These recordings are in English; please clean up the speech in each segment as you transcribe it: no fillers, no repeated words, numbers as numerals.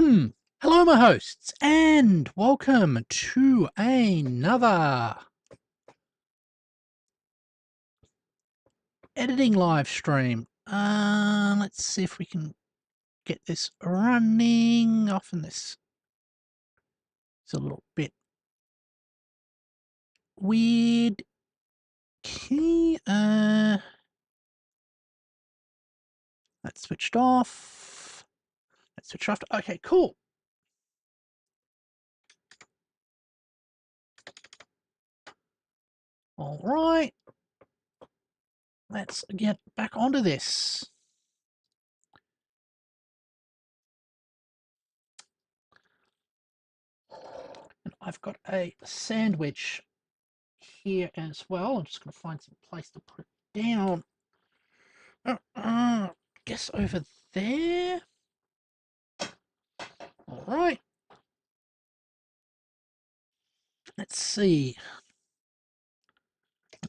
Hello, my hosts, and welcome to another editing live stream. Let's see if we can get this running. Often this is a little bit weird. Okay, that's switched off. That's switched off. Okay, cool. All right. Let's get back onto this. And I've got a sandwich here as well. I'm just going to find some place to put it down. Guess over there. All right. Let's see.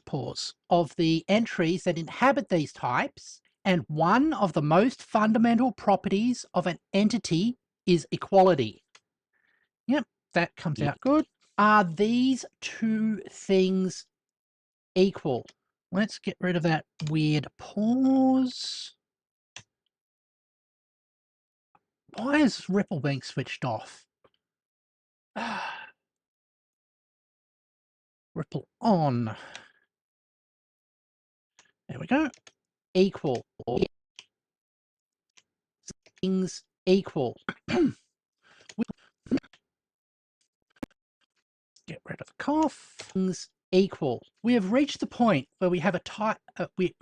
Pause. Of the entries that inhabit these types, and one of the most fundamental properties of an entity is equality. Yep, that comes out good. Are these two things equal? Let's get rid of that weird pause. Why is Ripple being switched off? Ripple on. There we go. Equal. Things equal. Get rid of cough. Things equal. We have reached the point where we have a type. We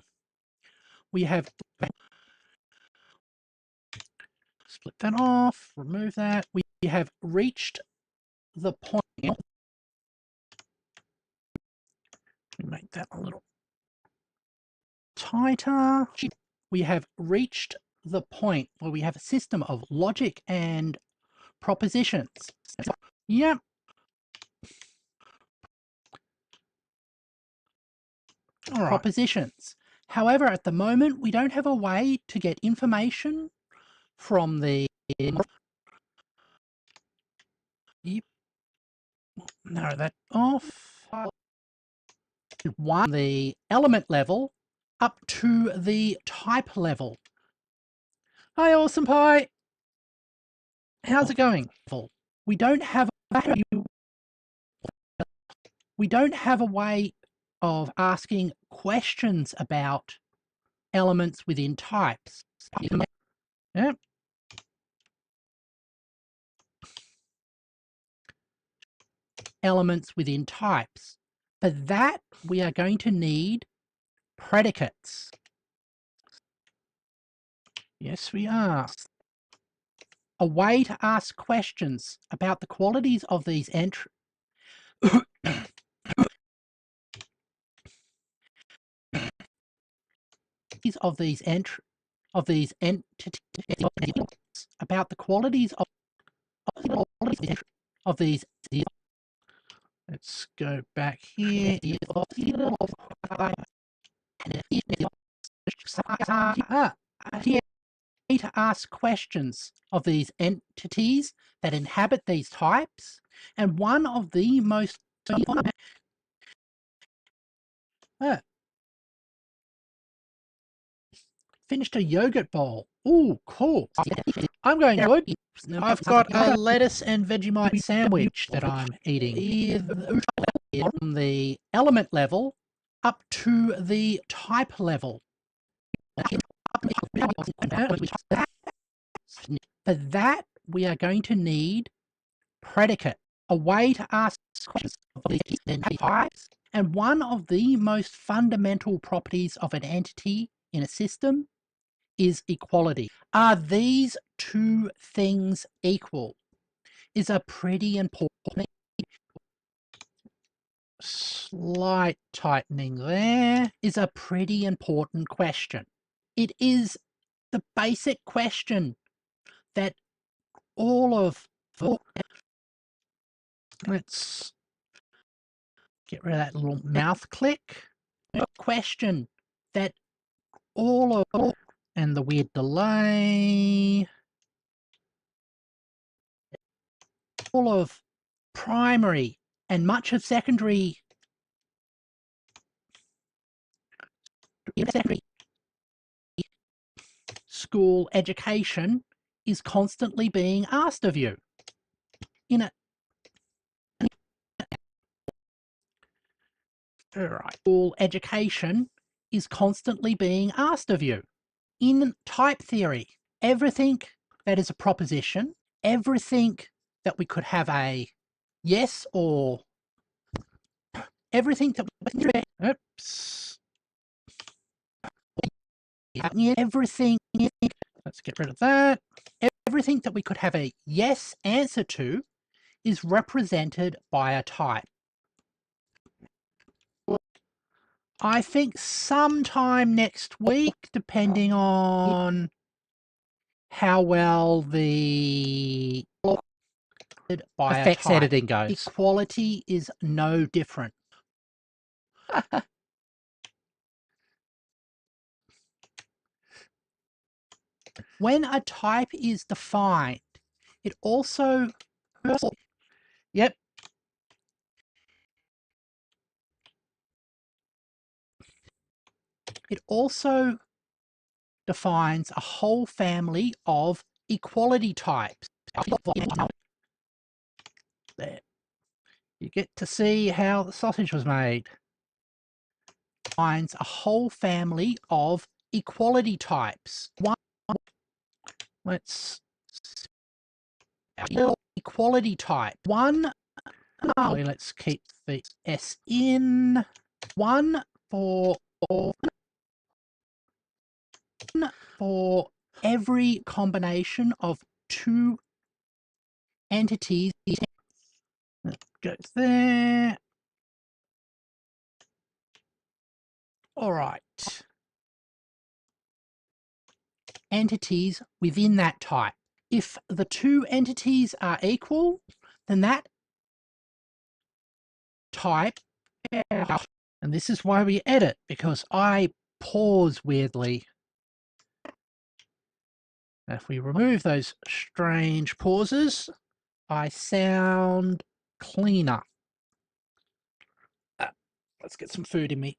have split that off. Remove that. We have reached the point. Make that a little tighter. We have reached the point where we have a system of logic and propositions. Yep. All right. Propositions. However, at the moment, we don't have a way to get information from the narrow that off. One, the element level up to the type level. Hi, Awesome Pie. How's it going? We don't have a way of asking questions about elements within types. Yeah. Elements within types. For that, we are going to need predicates. Yes, we are. A way to ask questions about the qualities of these entries. Of these entities about the qualities of these. Let's go back here. To ask questions of these entities that inhabit these types, and one of the most finished a yogurt bowl. Ooh, cool. I'm going to I've got a lettuce and Vegemite sandwich that I'm eating. From the element level up to the type level. For that, we are going to need predicate, a way to ask questions of these types, and one of the most fundamental properties of an entity in a system is equality. Are these two things equal? Is a pretty important, slight tightening there, is a pretty important question. It is the basic question that all of, let's get rid of that little mouth click, question that all of, and the weird delay, all of primary and much of secondary school education is constantly being asked of you. School education is constantly being asked of you. In type theory, everything that is a proposition, everything that we could have a yes or everything that everything, let's get rid of that. Everything that we could have a yes answer to is represented by a type. I think sometime next week, depending on how well the effects editing goes. Equality is no different. When a type is defined, it also It also defines a whole family of equality types. There. You get to see how the sausage was made. Defines a whole family of equality types. Let's equality type. Let's keep the S in. One for every combination of two entities. That goes there. All right. Entities within that type. If the two entities are equal, then that type, and this is why we edit, because I pause weirdly. If we remove those strange pauses, I sound cleaner. Let's get some food in me.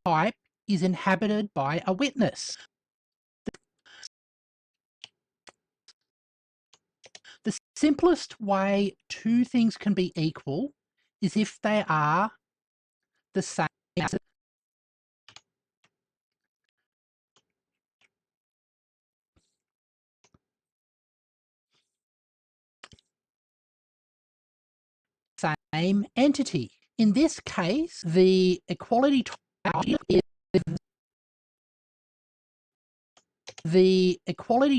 Type is inhabited by a witness. The simplest way two things can be equal is if they are the same. Same entity. In this case, the equality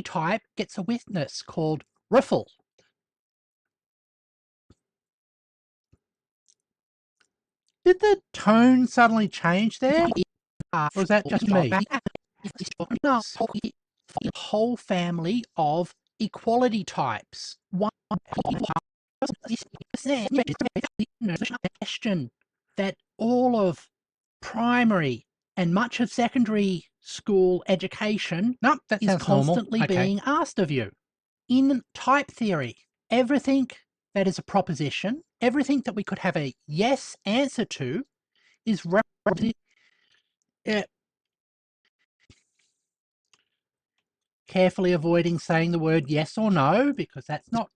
type gets a witness called riffle. Did the tone suddenly change there? Or was that just me? No. Whole family of equality types. One question that all of primary and much of secondary school education is constantly being asked of you. In type theory, everything that is a proposition, everything that we could have a yes answer to is represented. Carefully avoiding saying the word yes or no, because that's not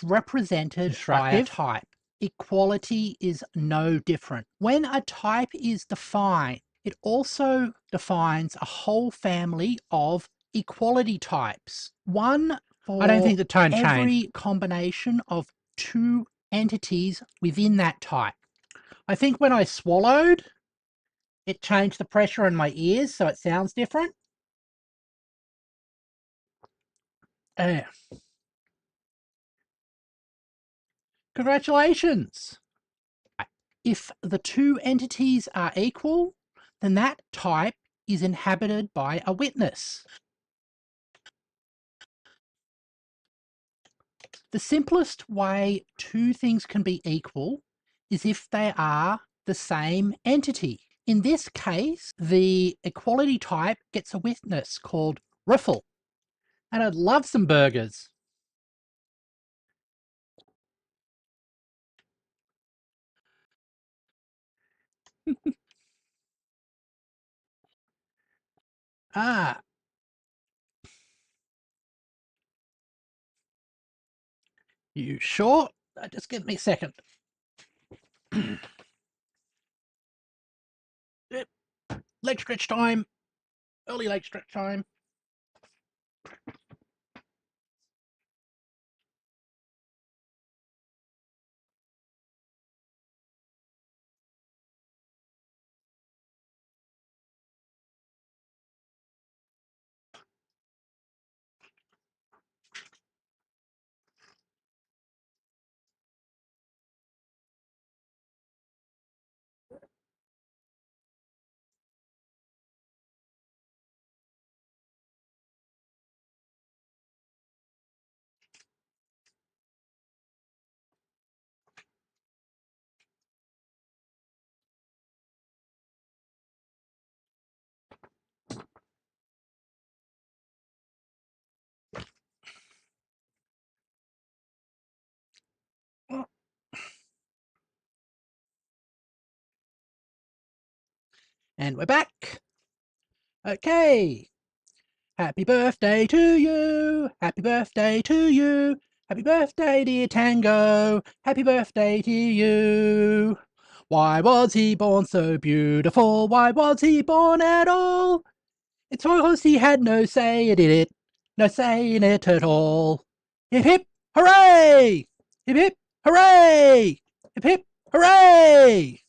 represented by a type. Equality is no different. When a type is defined, it also defines a whole family of equality types. One for I don't think the tone every combination of two entities within that type. I think when I swallowed, it changed the pressure in my ears, so it sounds different. Congratulations! If the two entities are equal, then that type is inhabited by a witness. The simplest way two things can be equal is if they are the same entity. In this case, the equality type gets a witness called riffle. And I'd love some burgers. Ah, you sure? Just give me a second. Leg stretch time. Early leg stretch time. And we're back. Okay. Happy birthday to you. Happy birthday to you. Happy birthday, dear Tango. Happy birthday to you. Why was he born so beautiful? Why was he born at all? It's because he had no say in it. No say in it at all. Hip hip hooray! Hip hip hooray! Hip hip hooray!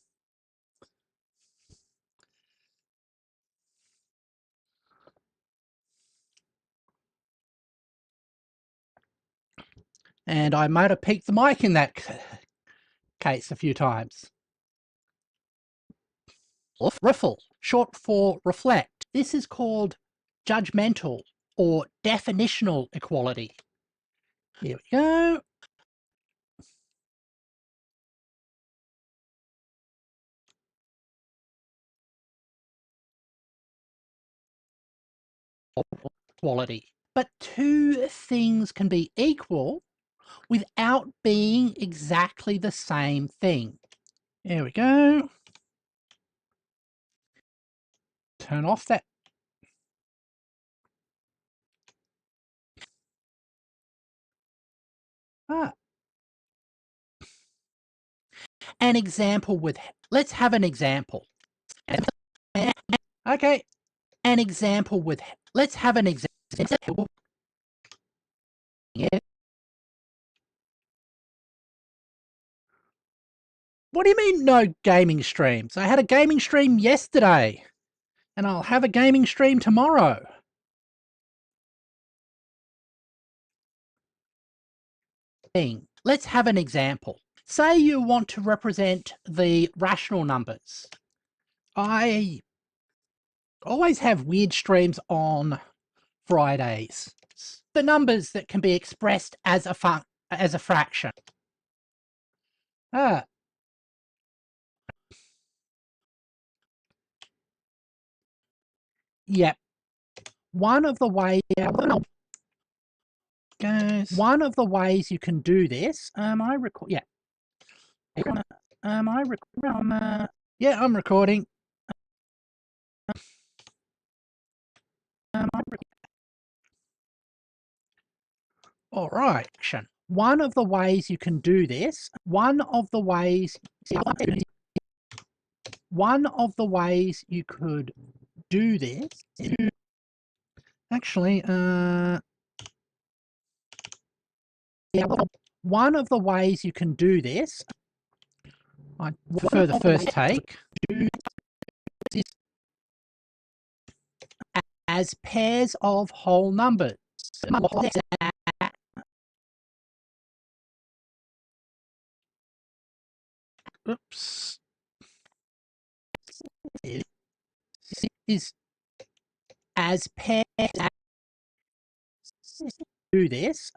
And I might have peaked the mic in that case a few times. Riffle, short for reflect. This is called judgmental or definitional equality. Here we go. Equality. But two things can be equal without being exactly the same thing. There we go. Turn off that. An example with, let's have an example. Okay, an example with, let's have an example. Yeah. What do you mean no gaming streams? I had a gaming stream yesterday, and I'll have a gaming stream tomorrow. Let's have an example. Say you want to represent the rational numbers. I always have weird streams on Fridays. The numbers that can be expressed as a fraction. Ah. Yep. One of the ways you can do this. I record. Yeah. I record. Yeah, I'm recording. All right. One of the ways you can do this. One of the ways you could do this. Actually, one of the ways you can do this. For the first take, as pairs of whole numbers. Oops. Is as pairs do this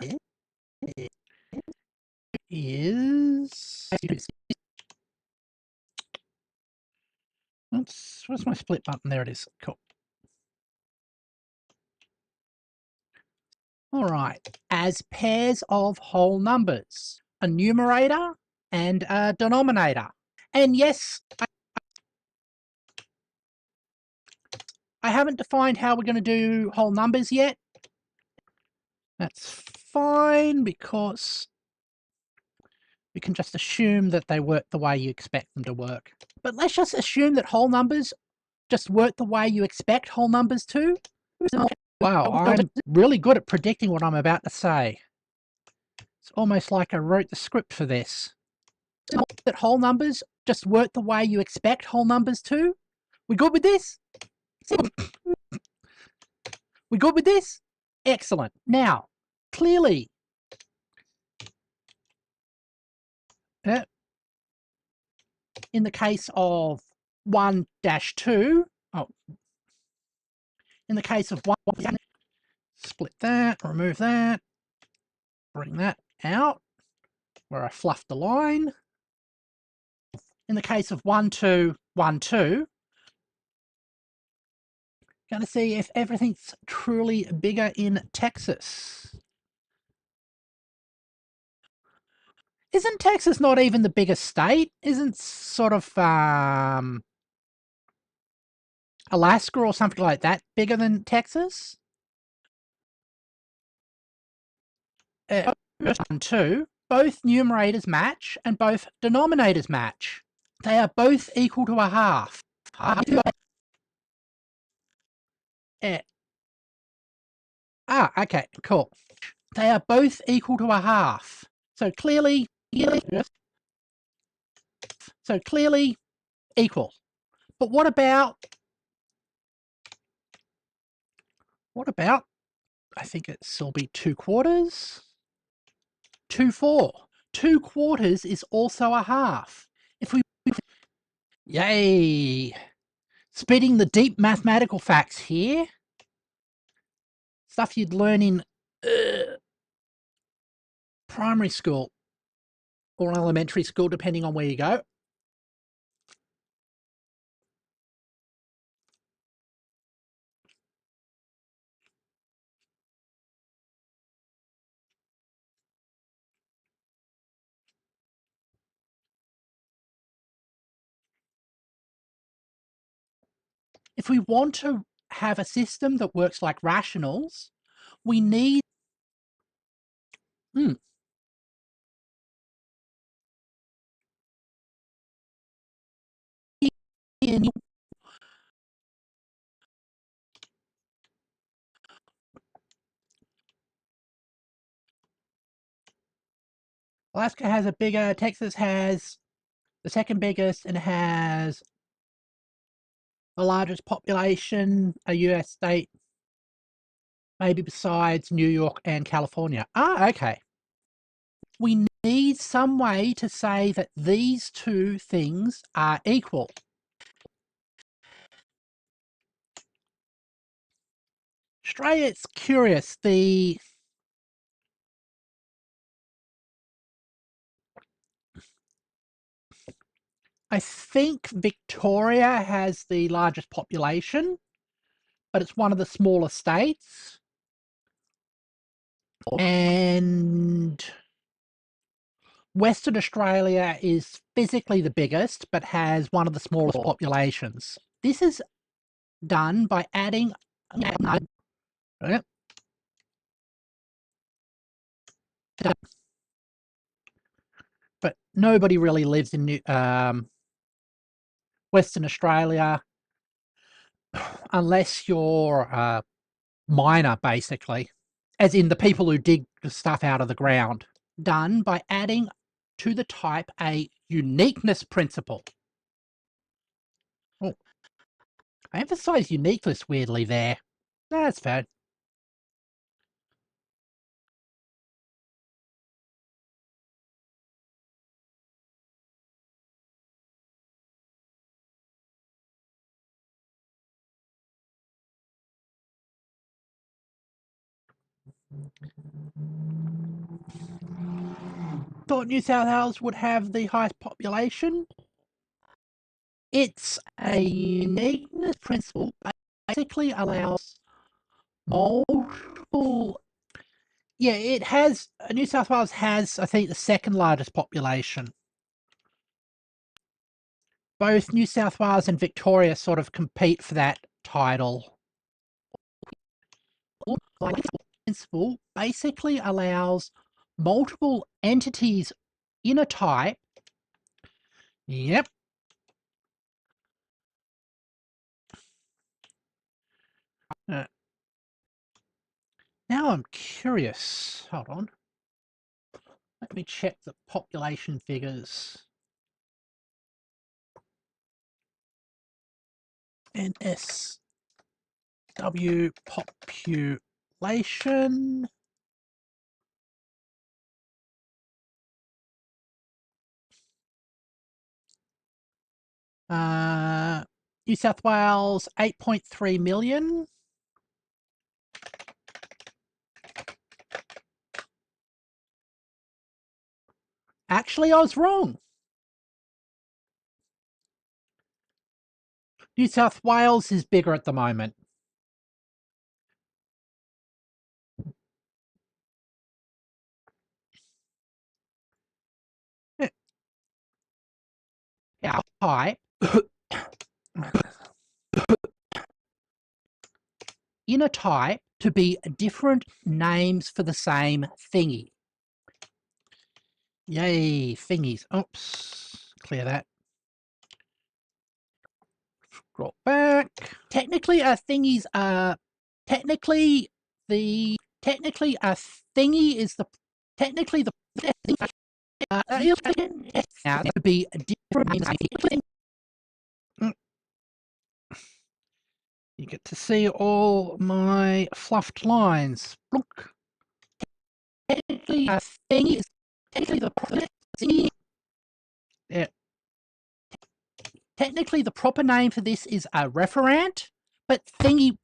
is oops, where's my split button? There it is. Cool. All right, as pairs of whole numbers, a numerator and a denominator. And yes, I haven't defined how we're going to do whole numbers yet. That's fine because we can just assume that they work the way you expect them to work. But let's just assume that whole numbers just work the way you expect whole numbers to. Wow, I'm really good at predicting what I'm about to say. It's almost like I wrote the script for this. That whole numbers just work the way you expect whole numbers to. We good with this? We good with this? Excellent. Now, clearly, in the case of 1-2, in the case of 1, split that, remove that, bring that out where I fluffed the line. In the case of 1, 2, 1, 2, going to see if everything's truly bigger in Texas. Isn't Texas not even the biggest state? Isn't sort of Alaska or something like that bigger than Texas? 1, 2, both numerators match and both denominators match. They are both equal to a half. Okay, cool. They are both equal to a half. So clearly equal. But what about, I think it still be 2/4? 2/4. 2/4 is also a half. If we, yay! Spitting the deep mathematical facts here. Stuff you'd learn in primary school or elementary school, depending on where you go. If we want to have a system that works like rationals, we need Alaska has a bigger, Texas has the second biggest, and has the largest population, a US state, maybe besides New York and California. Okay. We need some way to say that these two things are equal. Australia, it's curious. I think Victoria has the largest population, but it's one of the smaller states. And Western Australia is physically the biggest, but has one of the smallest populations. This is done by adding, but nobody really lives in Western Australia unless you're a miner, basically, as in the people who dig the stuff out of the ground. Done by adding to the type a uniqueness principle. Oh, I emphasize uniqueness weirdly there. That's fair. Thought New South Wales would have the highest population. It's a uniqueness principle, basically allows multiple. Yeah, it has. New South Wales has, I think, the second largest population. Both New South Wales and Victoria sort of compete for that title. Principle basically allows multiple entities in a type. Yep. Now I'm curious. Hold on. Let me check the population figures. NSW population. New South Wales, 8.3 million. Actually, I was wrong. New South Wales is bigger at the moment. Our type in a type to be different names for the same thingy. Yay, thingies. Oops, clear that. Scroll back. Technically, a thingies are technically a thingy is the technically the now to be a different name. You get to see all my fluffed lines. Look. Technically, a thingy is technically the thingy. Yeah. Technically, the proper name for this is a referent, but thingy.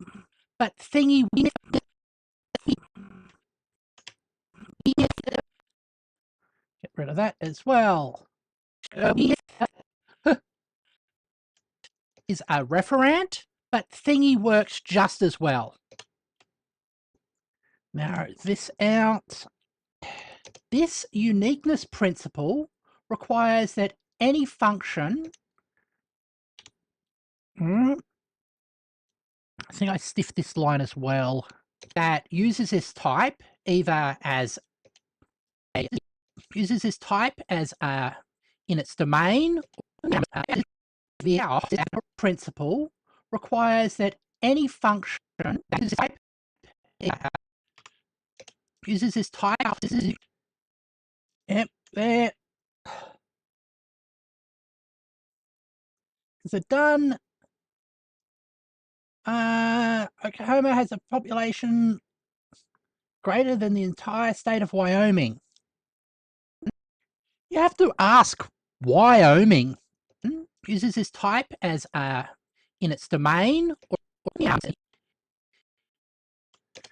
Get rid of that as well. Is a referent, but thingy works just as well. Narrow this out. This uniqueness principle requires that any function. I think I stiffed this line as well. That uses this type either as in its domain. The principle requires that any function that is type uses this type. Yep, there. Is it done? Oklahoma has a population greater than the entire state of Wyoming. You have to ask Wyoming. Uses this type as in its domain or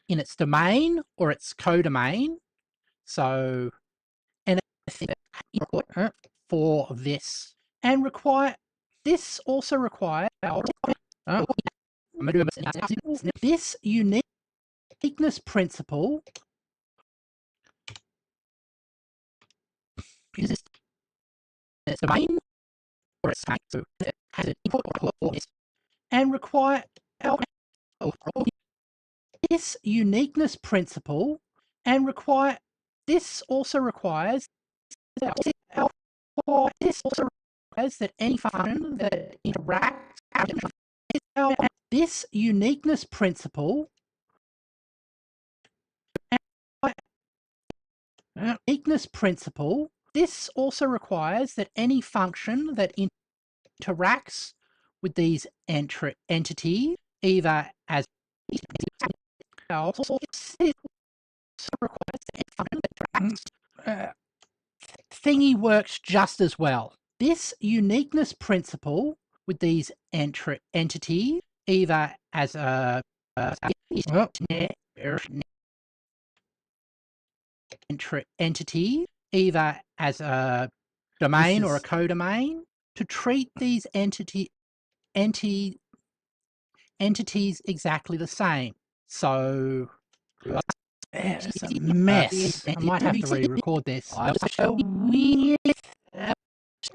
in its domain or its codomain. So, and for this and require this also requires this uniqueness principle uses its domain or its so it has an input or this and require this uniqueness principle and require this also requires that any function that interacts this uniqueness principle this also requires that any function that interacts with these entities either as thingy works just as well. This uniqueness principle with these entities either as a entity, either as a domain or a codomain, to treat these entities exactly the same. So it's a mess. I might have to re-record this.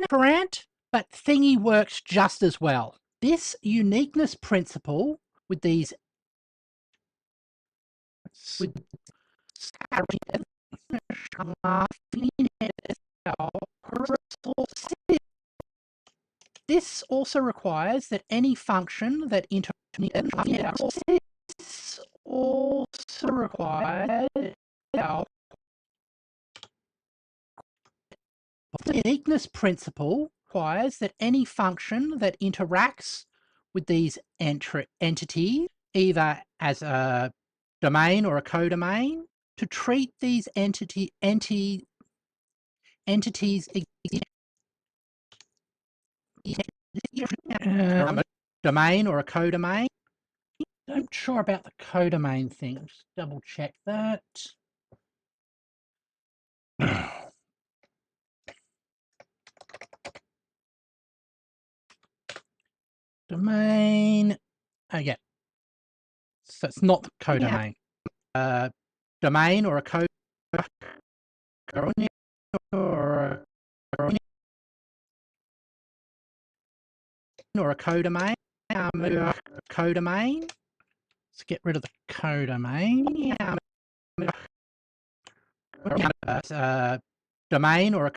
Grant, but thingy works just as well. This uniqueness principle with these this also requires that any function that this also requires the uniqueness principle requires that any function that interacts with these entities, either as a domain or a codomain, to treat these entities domain or a codomain. I'm sure about the codomain thing. Just double check that. Domain. Oh yeah. So it's not the codomain. Domain or a code or a codomain. Codomain. Let's get rid of the codomain. Domain or a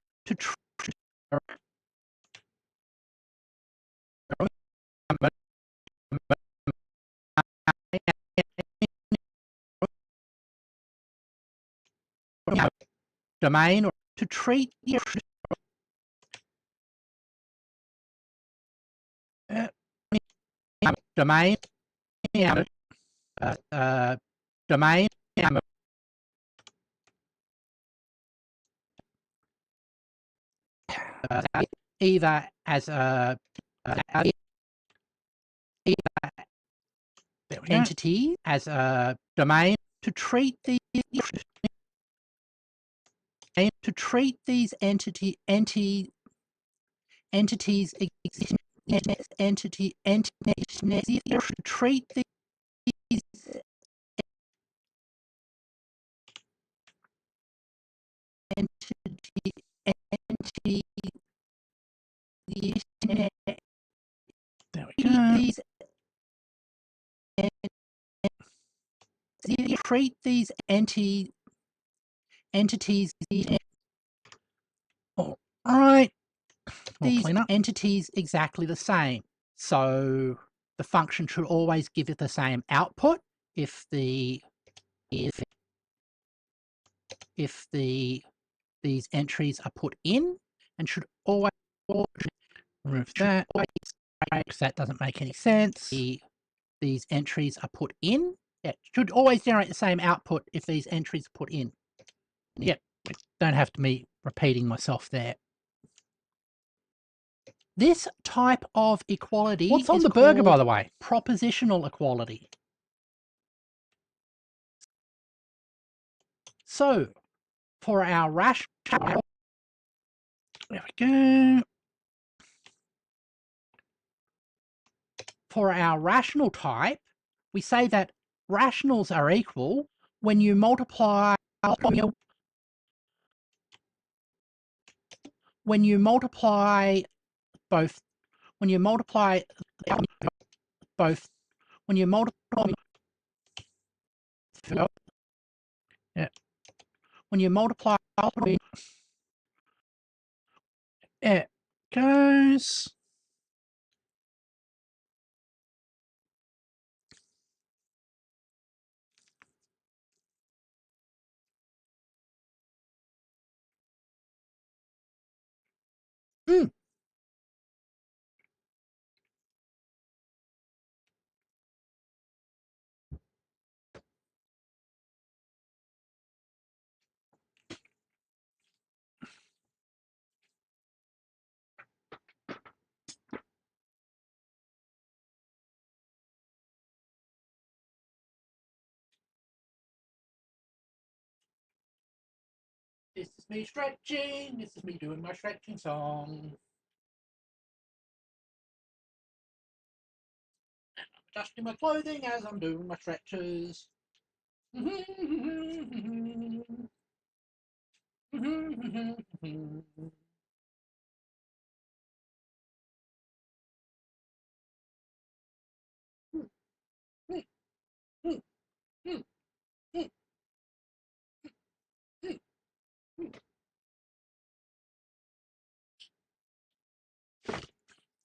domain or to treat domain domain either as a entity as a domain to treat these entities entity to treat these entity there we go. Treat these entities. All right. These entities exactly the same. So the function should always give it the same output if these entries are put in, and should always remove that because that doesn't make any sense. These entries are put in. Yeah, it should always generate the same output if these entries are put in. Yep, don't have to be repeating myself there. This type of equality What's on the burger, by the way? Propositional equality. So, for our rational, there we go. For our rational type, we say that rationals are equal when you multiply both when you multiply yeah, when you multiply it goes is me stretching. This is me doing my stretching song. Adjusting my clothing as I'm doing my stretches.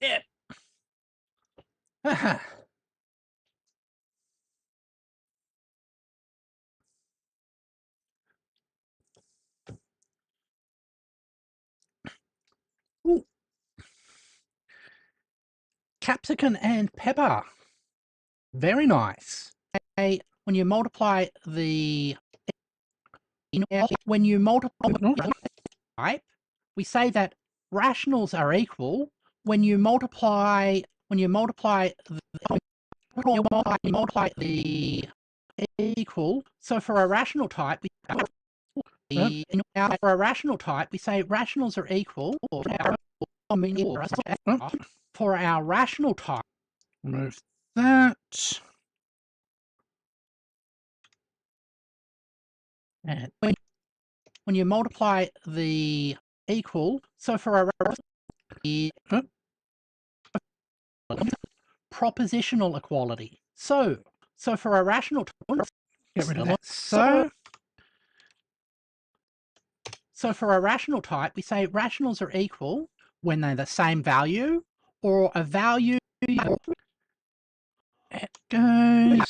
Yeah. Ooh. Capsicum and pepper. Very nice. When you multiply the type, we say that rationals are equal when you multiply the equal. So for a rational type, for a rational type, we say rationals are equal. For our rational type, remove that. And when you multiply the equal, so for a propositional equality. So for a rational type, get rid of that. So for a rational type, we say rationals are equal when they're the same value or a value. It goes.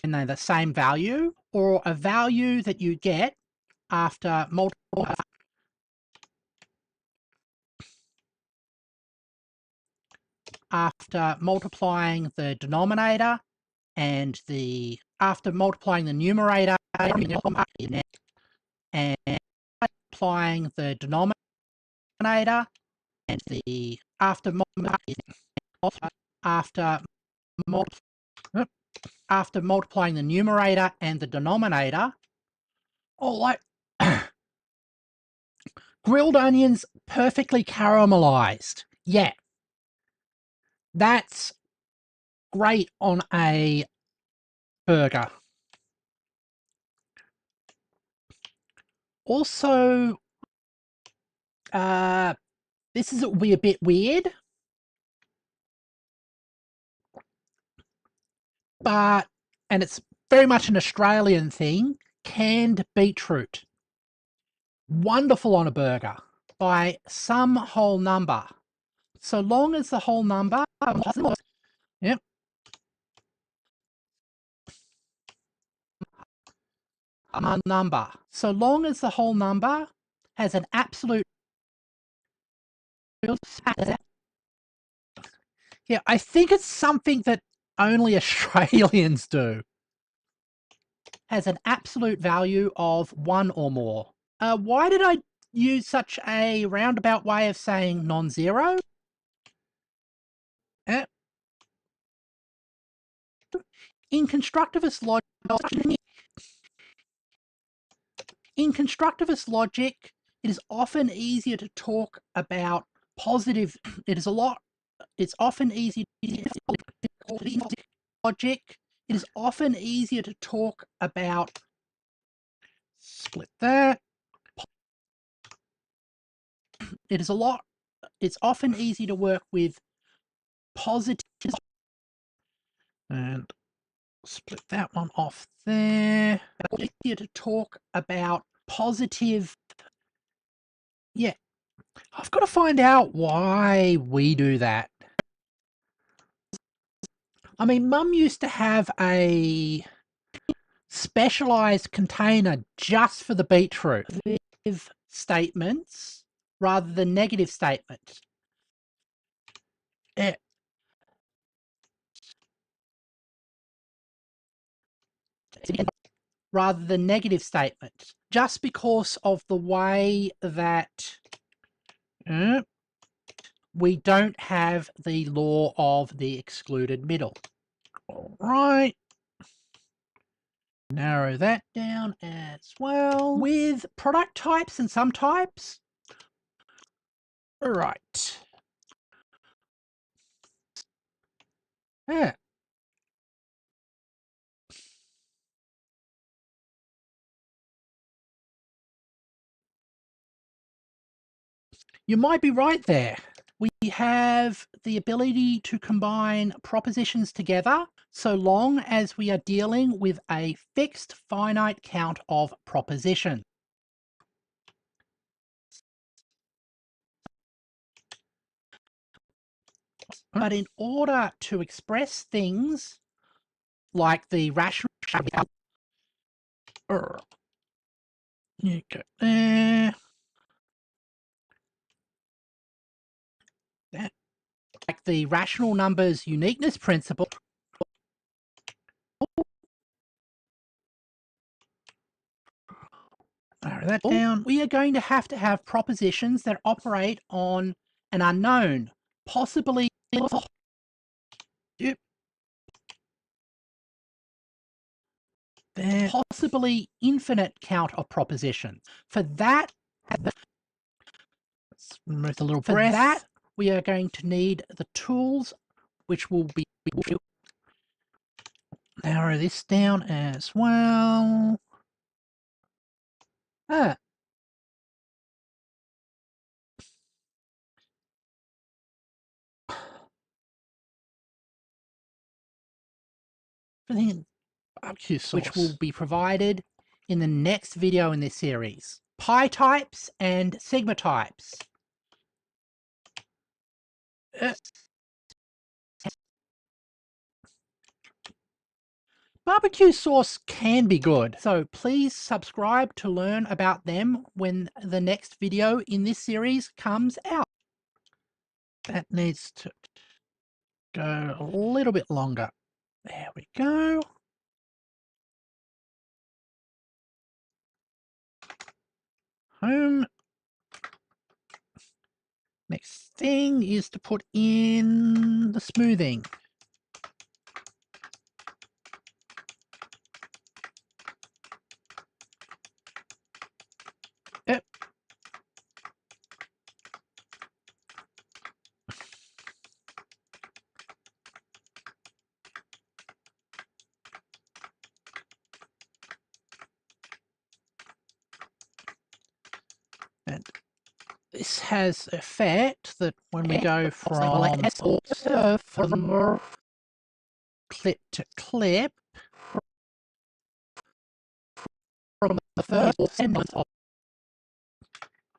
When they're the same value or a value that you get after multiplying the denominator and after multiplying the numerator and applying the denominator and after multiplying the numerator and the denominator, like grilled onions perfectly caramelized. Yeah, that's great on a burger. Also, this will be a bit weird, and it's very much an Australian thing, canned beetroot. Wonderful on a burger by some whole number. So long as the whole number, yep, number. So long as the whole number has an absolute. Yeah, I think it's something that only Australians do. Has an absolute value of 1 or more. Why did I use such a roundabout way of saying non-zero? In constructivist logic, it is often easier to talk about positive. It's often easier logic. It is often easier to talk about. Split that. It's often easy to work with positive. And split that one off there. Easier to talk about positive. Yeah, I've got to find out why we do that. I mean, Mum used to have a specialized container just for the beetroot. Statements rather than negative statements. Rather than negative statements, just because of the way that we don't have the law of the excluded middle. All right. narrow that down as well. With product types and subtypes. All right. Yeah. You might be right there. We have the ability to combine propositions together so long as we are dealing with a fixed finite count of propositions. But in order to express things like the rational, you go there. That, like the rational numbers uniqueness principle. Narrow that down. We are going to have propositions that operate on an unknown, possibly possibly infinite count of propositions. For that, let's remove the little breath. For that, we are going to need the tools, which will be narrow this down as well. Everything in barbecue sauce, which will be provided in the next video in this series. Pi types and sigma types. Barbecue sauce can be good, so please subscribe to learn about them when the next video in this series comes out. That needs to go a little bit longer. There we go. Home. Next thing is to put in the smoothing. Yep. And this has effect that when we go from clip to clip, from the first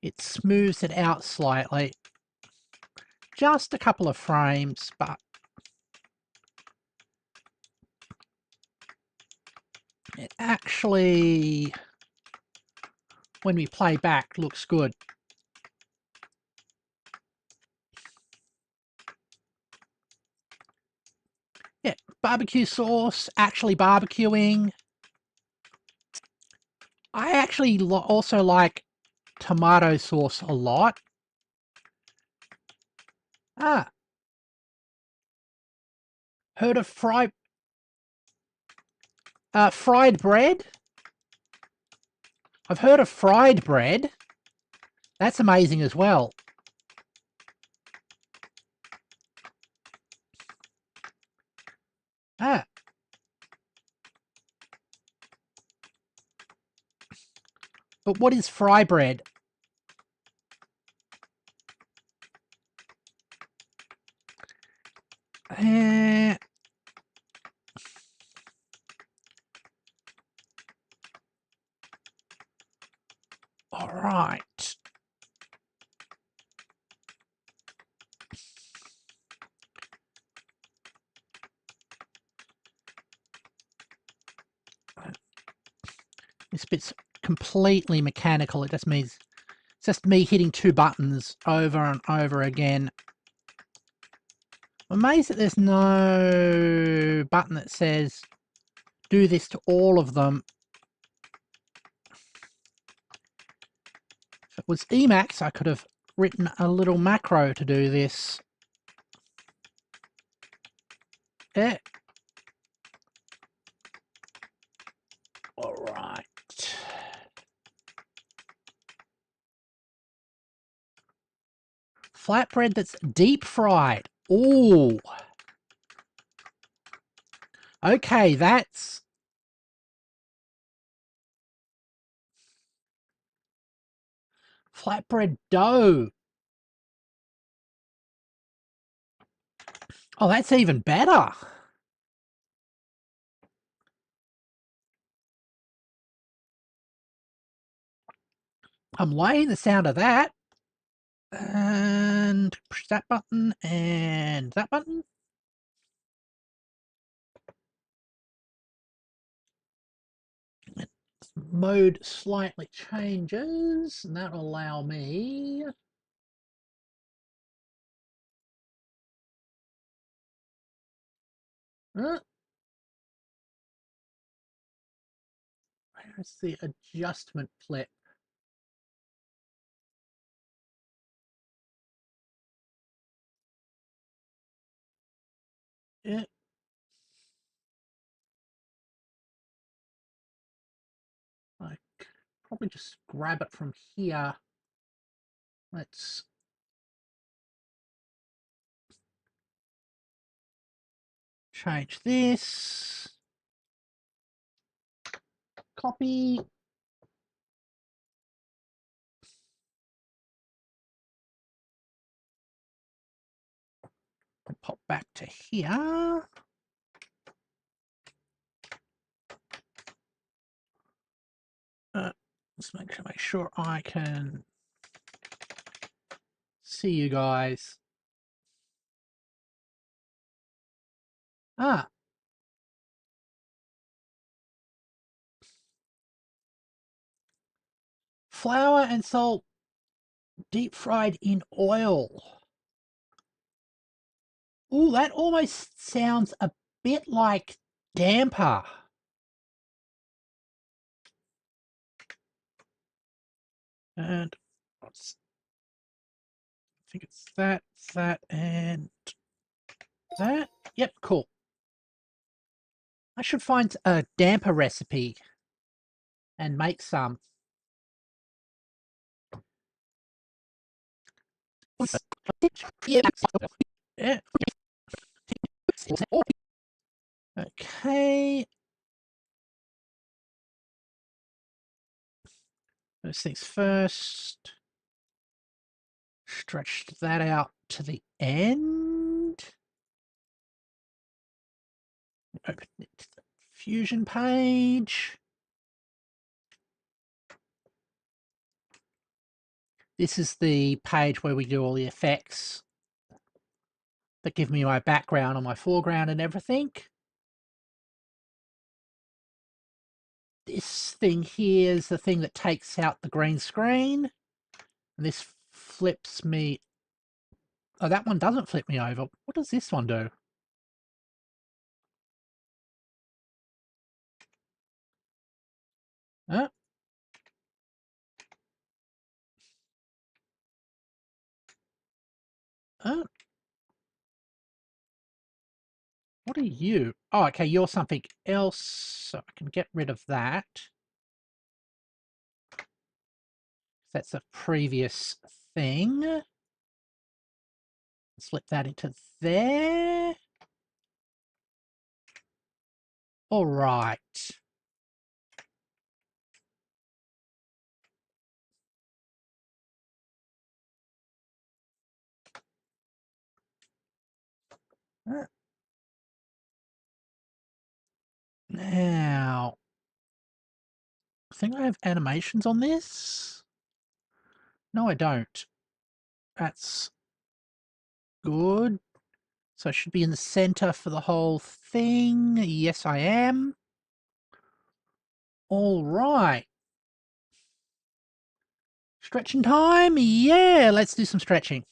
it smooths it out slightly. Just a couple of frames, but it actually, when we play back, looks good. Yeah, barbecue sauce, actually barbecuing. I actually also like tomato sauce a lot. Heard of fried bread? I've heard of fried bread. That's amazing as well. But what is fry bread? All right. This bit's completely mechanical. It just means it's just me hitting two buttons over and over again. I'm amazed that there's no button that says do this to all of them. If it was Emacs, I could have written a little macro to do this. Yeah. Flatbread that's deep fried. Ooh. Okay, that's... Flatbread dough. Oh, that's even better. I'm liking the sound of that. And push that button and that button. Mode slightly changes, and that'll allow me where's the adjustment clip? It, I probably just grab it from here. Let's change this. Copy. Pop back to here. Let's make sure I can see you guys. Ah. Flour and salt deep fried in oil. Ooh, that almost sounds a bit like damper. And I think it's that, and that. Yep, cool. I should find a damper recipe and make some. Yeah. Okay. First things first. Stretch that out to the end. Open it to the Fusion page. This is the page where we do all the effects that give me my background on my foreground and everything. This thing here is the thing that takes out the green screen. And this flips me. Oh, that one doesn't flip me over. What does this one do? Huh? Huh? What are you? Oh, okay, you're something else. So I can get rid of that. That's a previous thing. Slip that into there. All right. Now, I think I have animations on this. No, I don't. That's good. So I should be in the center for the whole thing. Yes, I am. All right. Stretching time? Yeah, let's do some stretching.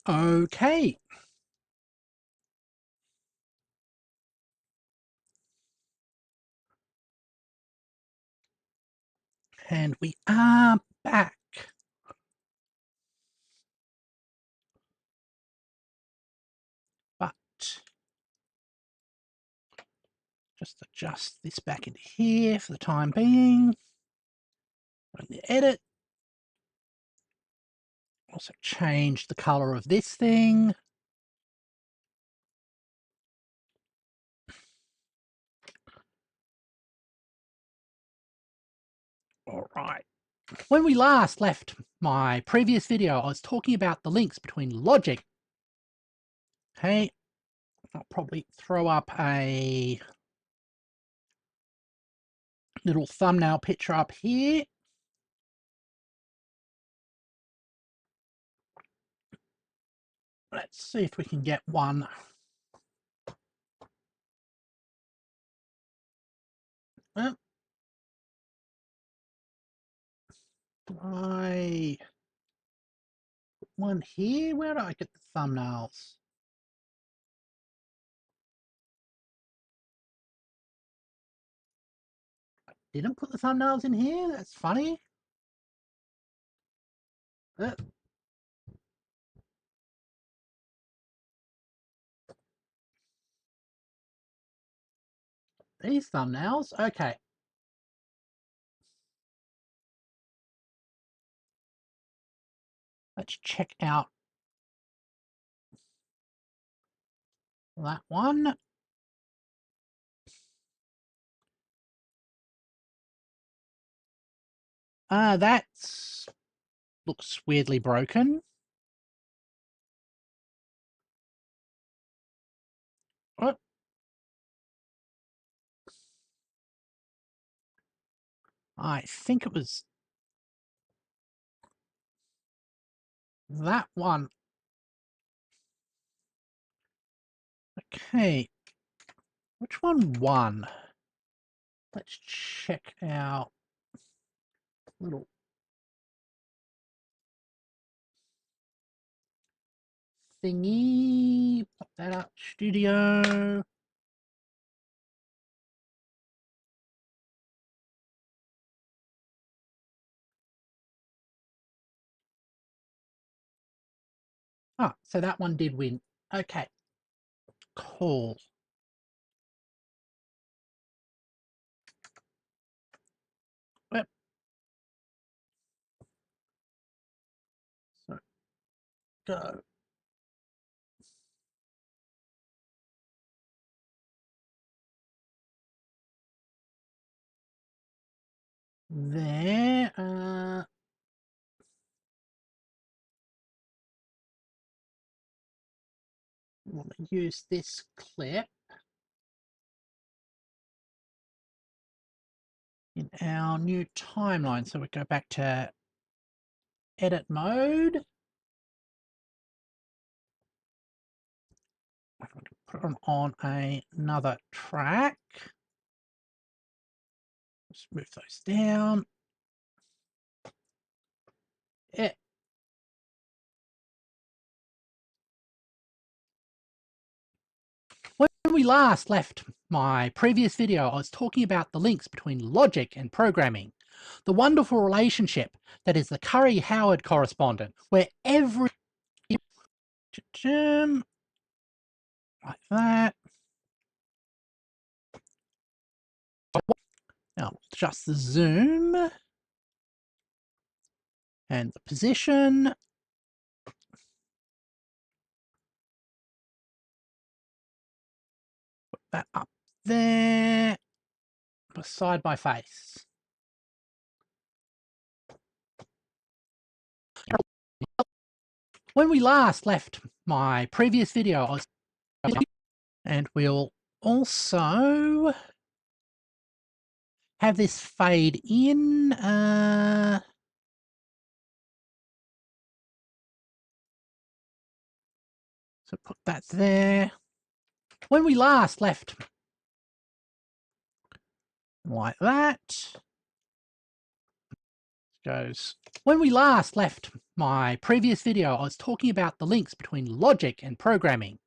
Okay. And we are back. But just adjust this back into here for the time being. Run the edit. Also change the color of this thing. All right. When we last left my previous video, I was talking about the links between logic. Okay, I'll probably throw up a little thumbnail picture up here. Let's see if we can get one. I one here. Where do I get the thumbnails? I didn't put the thumbnails in here. That's funny. These thumbnails. Okay. Let's check out that one. That's looks weirdly broken. Oh. I think it was that one. Okay. Which one won? Let's check out little thingy. Pop that up. Studio. Oh, so that one did win. Okay. Cool. Yep. So go. There. I want to use this clip in our new timeline. So we go back to edit mode. I'm going to put it on another track. Just move those down. Yeah. When we last left my previous video, I was talking about the links between logic and programming, the wonderful relationship that is the Curry-Howard correspondent, where every like that. Now adjust the zoom and the position. Put that up there beside my face. When we last left my previous video, I was, and we'll also have this fade in. So put that there. When we last left, like that. Goes. When we last left my previous video, I was talking about the links between logic and programming,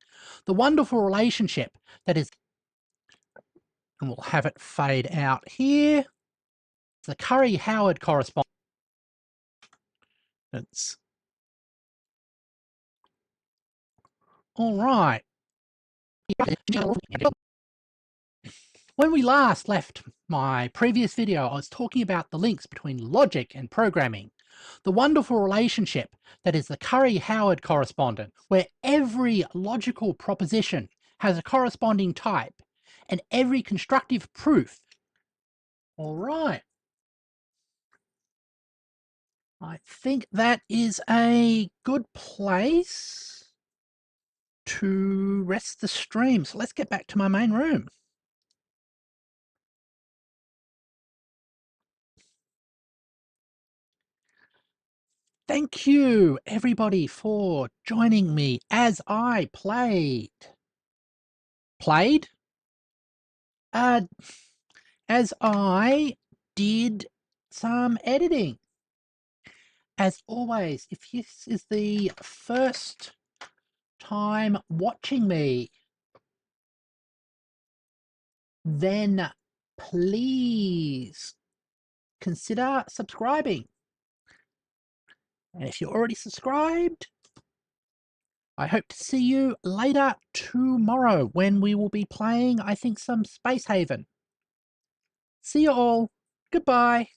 the wonderful relationship that is, and we'll have it fade out here, the Curry-Howard correspondence. All right. When we last left my previous video, I was talking about the links between logic and programming, the wonderful relationship that is the Curry-Howard correspondence, where every logical proposition has a corresponding type and every constructive proof. All right. I think that is a good place to rest the stream. So let's get back to my main room. Thank you, everybody, for joining me as I played. As I did some editing. As always, if this is the first time watching me, then please consider subscribing. And if you're already subscribed, I hope to see you later tomorrow when we will be playing, I think, some Space Haven. See you all. Goodbye.